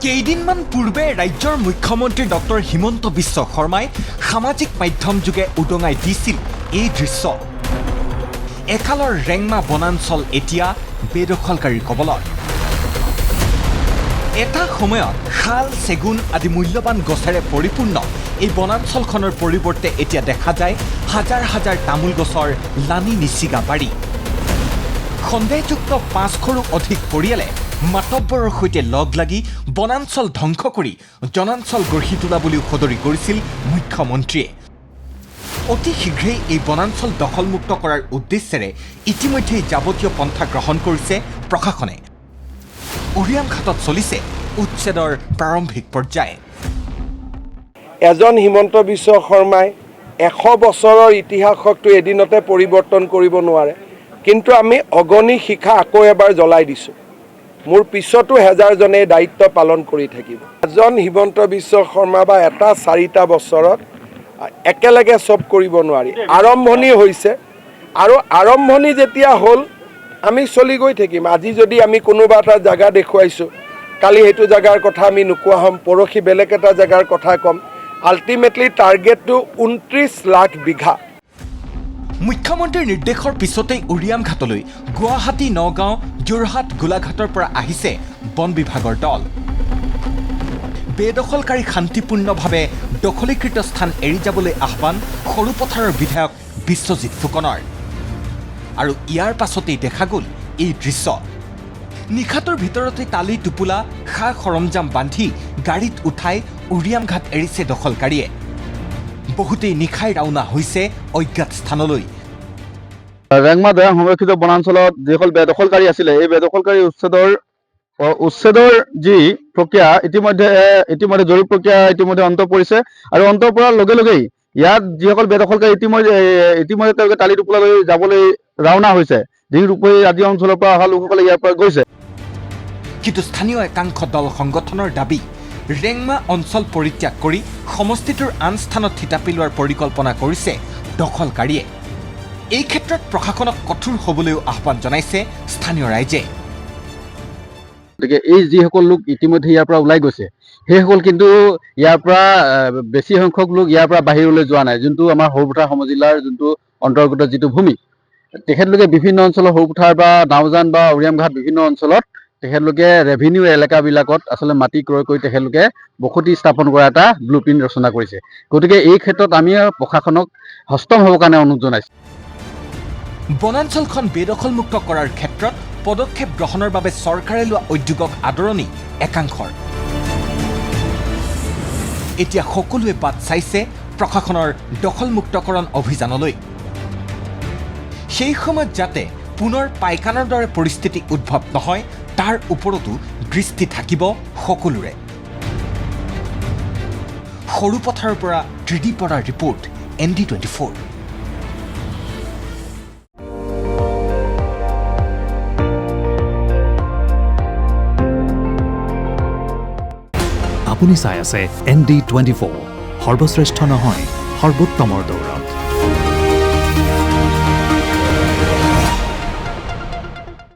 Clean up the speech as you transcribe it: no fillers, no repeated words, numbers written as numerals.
কেইদিনমান পূৰ্বে ৰাজ্যৰ মুখ্যমন্ত্ৰী ডক্টৰ হিমন্ত বিশ্ব শৰ্মাই সামাজিক মাধ্যম যোগে উদঙাই দিছিল এই দৃশ্য। একালৰ ৰেংমা বনাঞ্চল এতিয়া বেদখলকাৰীৰ কবলত। এটা সময়ত শাল, চেগুন আদি মূল্যৱান গছেৰে পৰিপূৰ্ণ এই বনাঞ্চলখনৰ পৰিৱৰ্তে এতিয়া দেখা যায় হাজাৰ হাজাৰ তামোল গছৰ লানি নিচিগা বাৰী। সন্দেহযুক্ত 500ৰো অধিক পৰিয়ালে মাতব্বৰৰ সৈতে লগ লাগি বনাঞ্চল ধ্বংস কৰি জনাঞ্চল গঢ়ি তোলা বুলিও সদৰি কৰিছিল মুখ্যমন্ত্ৰীয়ে। অতি শীঘ্ৰেই এই বনাঞ্চল দখলমুক্ত কৰাৰ উদ্দেশ্যেৰে ইতিমধ্যেই যাৱতীয় পন্থা গ্ৰহণ কৰিছে প্ৰশাসনে। উৰিয়াম ঘাটত চলিছে উচ্ছেদৰ প্ৰাৰম্ভিক পৰ্যায়। এজন হিমন্ত বিশ্ব শৰ্মাই 100 বছৰৰ ইতিহাসকটো এদিনতে পৰিৱৰ্তন কৰিব নোৱাৰে, কিন্তু আমি অগণি শিখা আকৌ এবাৰ জ্বলাই দিছোঁ। মোৰ পিছতো হেজাৰজনে দায়িত্ব পালন কৰি থাকিব। এজন হিমন্ত বিশ্ব শৰ্মা বা এটা 4টা বছৰত একেলগে চব কৰিব নোৱাৰি। আৰম্ভণি হৈছে আৰু আৰম্ভণি যেতিয়া হ'ল আমি চলি গৈ থাকিম। আজি যদি আমি কোনোবা এটা জেগা দেখুৱাইছোঁ, কালি সেইটো জেগাৰ কথা আমি নোকোৱা হ'ম, পৰহি বেলেগ এটা জেগাৰ কথা ক'ম। আল্টিমেটলি টাৰ্গেটটো 29 লাখ বিঘা। মুখ্যমন্ত্ৰীৰ নিৰ্দেশৰ পিছতেই উৰিয়াম ঘাটলৈ গুৱাহাটী, নগাঁও, যোৰহাট, গোলাঘাটৰ পৰা আহিছে বন বিভাগৰ দল। বেদখলকাৰীক শান্তিপূৰ্ণভাৱে দখলীকৃত স্থান এৰি যাবলৈ আহ্বান সৰুপথাৰৰ বিধায়ক বিশ্বজিৎ ফুকনৰ। আৰু ইয়াৰ পাছতেই দেখা গ'ল এই দৃশ্য। নিশাটোৰ ভিতৰতে টালি টোপোলা সা সৰঞ্জাম বান্ধি গাড়ীত উঠাই উৰিয়াম ঘাট এৰিছে দখলকাৰীয়ে। বহুতেই নিশাই ৰাওনা হৈছে অজ্ঞাত স্থানলৈ। ৰেংমা দৈয়াং সংৰক্ষিত বনাঞ্চলত যিসকল বেদখলকাৰী আছিলে, এই বেদখলকাৰী উচ্ছেদৰ যি প্ৰক্ৰিয়া ইতিমধ্যে জৰুৰী প্ৰক্ৰিয়া ইতিমধ্যে অন্ত পৰিছে। আৰু অন্ত পৰাৰ লগে লগেই ইয়াত যিসকল বেদখলকাৰী ইতিমধ্যে তেওঁলোকে টালি টোপোলালৈ যাবলৈ ৰাওনা হৈছে। ডিঙিৰ উপৰি আদি অঞ্চলৰ পৰা অহা লোকসকলে ইয়াৰ পৰা গৈছে। কিন্তু স্থানীয় একাংশ দল সংগঠনৰ দাবী, ৰেংমা অঞ্চল পৰিত্যাগ কৰি সমষ্টিটোৰ আন স্থানত থিতা পেলোৱাৰ পৰিকল্পনা কৰিছে দখলকাৰীয়ে। এই ক্ষেত্ৰত প্ৰশাসনক কঠোৰ হ'বলৈও আহ্বান জনাইছে স্থানীয় ৰাইজে। গতিকে এই যিসকল লোক ইতিমধ্যে ইয়াৰ পৰা ওলাই গৈছে, সেইসকল কিন্তু ইয়াৰ পৰা বেছি সংখ্যক লোক ইয়াৰ পৰা বাহিৰলৈ যোৱা নাই। যোনটো আমাৰ সৰুপথাৰ সমজিলাৰ যোনটো অন্তৰ্গত যিটো ভূমি, তেখেতলোকে বিভিন্ন অঞ্চলৰ সৰুপথাৰ বা নাওজান বা উৰিয়াম ঘাট বিভিন্ন অঞ্চলত তেখেতলোকে ৰেভিনিউ এলেকাবিলাকত আচলতে মাটি ক্ৰয় কৰি তেখেতলোকে বসতি স্থাপন কৰা এটা ব্লুপ্ৰিণ্ট ৰচনা কৰিছে। গতিকে এই ক্ষেত্ৰত আমি প্ৰশাসনক হস্তম হ'বৰ কাৰণে অনুৰোধ জনাইছোঁ। বনাঞ্চলখন বেদখলমুক্ত কৰাৰ ক্ষেত্ৰত পদক্ষেপ গ্ৰহণৰ বাবে চৰকাৰে লোৱা উদ্যোগক আদৰণি একাংশৰ। এতিয়া সকলোৱে বাট চাইছে প্ৰশাসনৰ দখলমুক্তকৰণ অভিযানলৈ। সেই সময়ত যাতে পুনৰ পাইকানৰ দৰে পৰিস্থিতি উদ্ভৱ নহয়, তাৰ ওপৰতো দৃষ্টি থাকিব সকলোৰে। সৰুপথাৰৰ পৰা ত্ৰিদীপ বৰাৰ ৰিপৰ্ট, ND24। আপুনি চাই আছে ND24, সৰ্বশ্ৰেষ্ঠ নহয়, সৰ্বোত্তমৰ দৌৰত।